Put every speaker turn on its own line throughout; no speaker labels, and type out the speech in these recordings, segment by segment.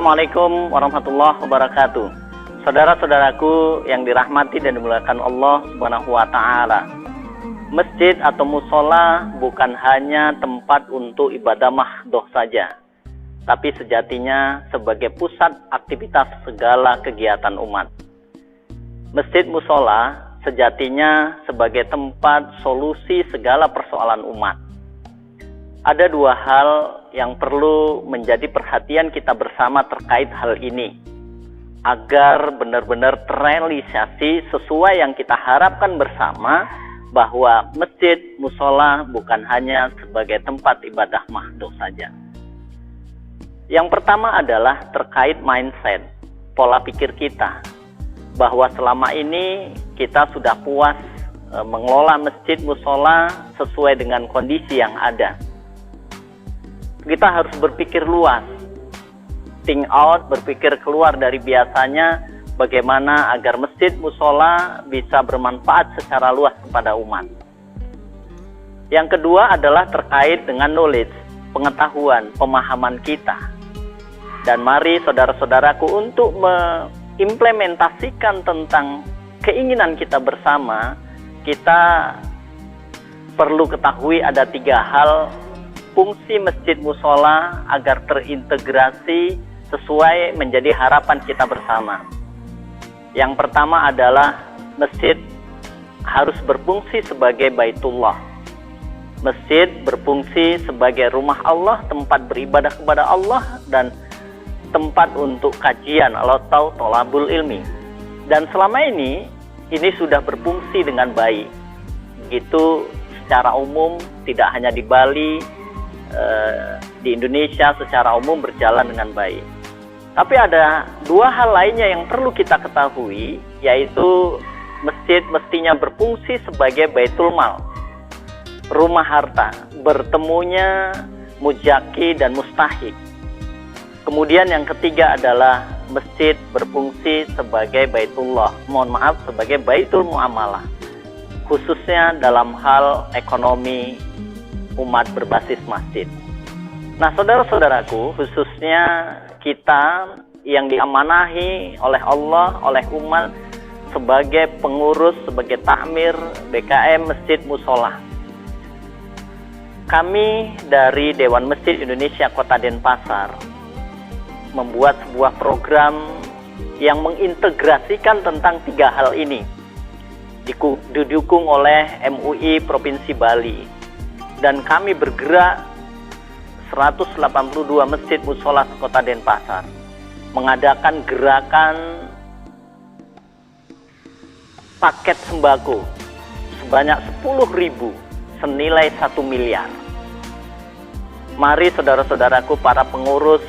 Assalamualaikum warahmatullahi wabarakatuh. Saudara-saudaraku yang dirahmati dan dimuliakan Allah Subhanahu wa taala. Masjid atau musola bukan hanya tempat untuk ibadah mahdoh saja, tapi sejatinya sebagai pusat aktivitas segala kegiatan umat. Masjid musola sejatinya sebagai tempat solusi segala persoalan umat. Ada dua hal yang perlu menjadi perhatian kita bersama terkait hal ini, agar benar-benar terrealisasi sesuai yang kita harapkan bersama, bahwa masjid musola bukan hanya sebagai tempat ibadah mahdoh saja. Yang pertama adalah terkait mindset, pola pikir kita, bahwa selama ini kita sudah puas mengelola masjid musola sesuai dengan kondisi yang ada. Kita harus berpikir luas, think out, berpikir keluar dari biasanya, bagaimana agar masjid musola bisa bermanfaat secara luas kepada umat. Yang kedua adalah terkait dengan knowledge, pengetahuan, pemahaman kita. Dan mari saudara-saudaraku untuk mengimplementasikan tentang keinginan kita bersama, kita perlu ketahui ada tiga hal fungsi masjid musola agar terintegrasi sesuai menjadi harapan kita bersama. Yang pertama adalah masjid harus berfungsi sebagai Baitullah. Masjid berfungsi sebagai rumah Allah, tempat beribadah kepada Allah, dan tempat untuk kajian atau thalabul ilmi. Dan selama ini sudah berfungsi dengan baik. Begitu secara umum, tidak hanya di Bali, di Indonesia secara umum berjalan dengan baik. Tapi ada dua hal lainnya yang perlu kita ketahui, yaitu masjid mestinya berfungsi sebagai Baitul Mal, rumah harta, bertemunya mujaki dan mustahik. Kemudian yang ketiga adalah masjid berfungsi sebagai Baitullah, sebagai Baitul Muamalah, khususnya dalam hal ekonomi umat berbasis masjid. Nah, saudara-saudaraku, khususnya kita yang diamanahi oleh Allah, oleh umat sebagai pengurus, sebagai takmir BKM Masjid Musola. Kami dari Dewan Masjid Indonesia Kota Denpasar membuat sebuah program yang mengintegrasikan tentang tiga hal ini, didukung oleh MUI Provinsi Bali. Dan kami bergerak 182 masjid musola Kota Denpasar mengadakan gerakan paket sembako sebanyak 10.000 senilai 1 miliar. Mari saudara-saudaraku para pengurus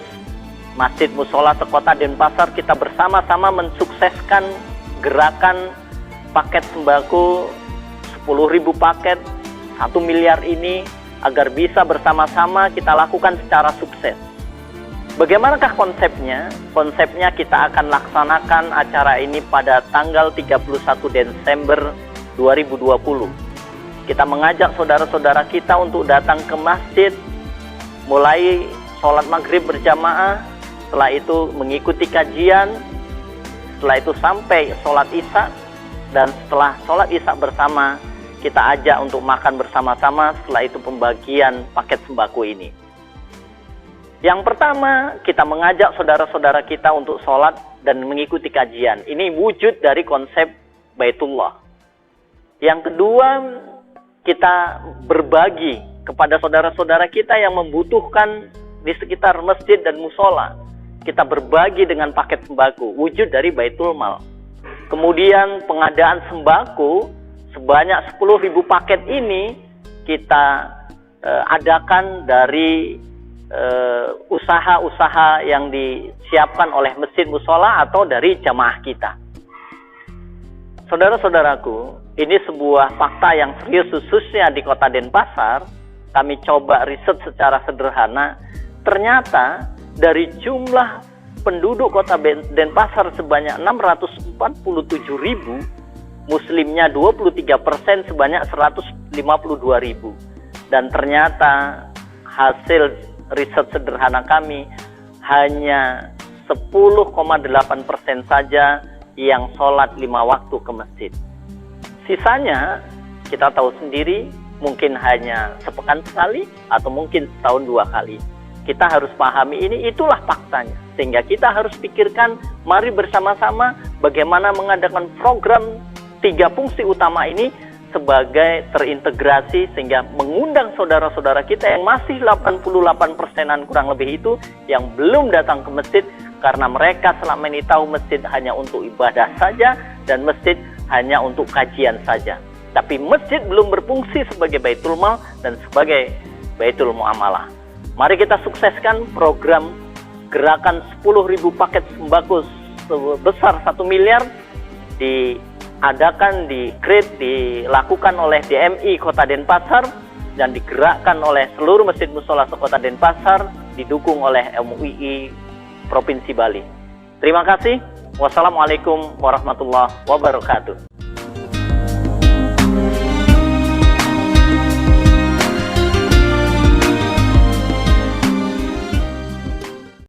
masjid musola Kota Denpasar, kita bersama-sama mensukseskan gerakan paket sembako 10.000 paket 1 miliar ini agar bisa bersama-sama kita lakukan secara sukses. Bagaimanakah konsepnya? Konsepnya kita akan laksanakan acara ini pada tanggal 31 Desember 2020. Kita mengajak saudara-saudara kita untuk datang ke masjid, mulai sholat maghrib berjamaah, setelah itu mengikuti kajian, setelah itu sampai sholat isya, dan setelah sholat isya bersama, kita ajak untuk makan bersama-sama, setelah itu pembagian paket sembako ini. Yang pertama, kita mengajak saudara-saudara kita untuk sholat dan mengikuti kajian. Ini wujud dari konsep Baitullah. Yang kedua, kita berbagi kepada saudara-saudara kita yang membutuhkan di sekitar masjid dan musola. Kita berbagi dengan paket sembako, wujud dari Baitul Mal. Kemudian pengadaan sembako sebanyak 10.000 paket ini kita adakan dari usaha-usaha yang disiapkan oleh masjid musola atau dari jamaah kita. Saudara-saudaraku, ini sebuah fakta yang serius khususnya di Kota Denpasar. Kami coba riset secara sederhana. Ternyata dari jumlah penduduk Kota Denpasar sebanyak 647.000, Muslimnya 23% sebanyak 152.000. Dan ternyata hasil riset sederhana kami hanya 10,8% saja yang sholat 5 waktu ke masjid. Sisanya kita tahu sendiri, mungkin hanya sepekan sekali atau mungkin setahun 2 kali. Kita harus pahami ini, itulah faktanya. Sehingga kita harus pikirkan, mari bersama-sama bagaimana mengadakan program 3 fungsi utama ini sebagai terintegrasi sehingga mengundang saudara-saudara kita yang masih 88%-an kurang lebih itu yang belum datang ke masjid karena mereka selama ini tahu masjid hanya untuk ibadah saja dan masjid hanya untuk kajian saja. Tapi masjid belum berfungsi sebagai Baitul Mal dan sebagai Baitul Muamalah. Mari kita sukseskan program gerakan 10.000 paket sembako sebesar 1 miliar diadakan, dilakukan oleh DMI Kota Denpasar dan digerakkan oleh seluruh masjid mushola Kota Denpasar, didukung oleh MUI Provinsi Bali. Terima kasih. Wassalamualaikum warahmatullahi wabarakatuh.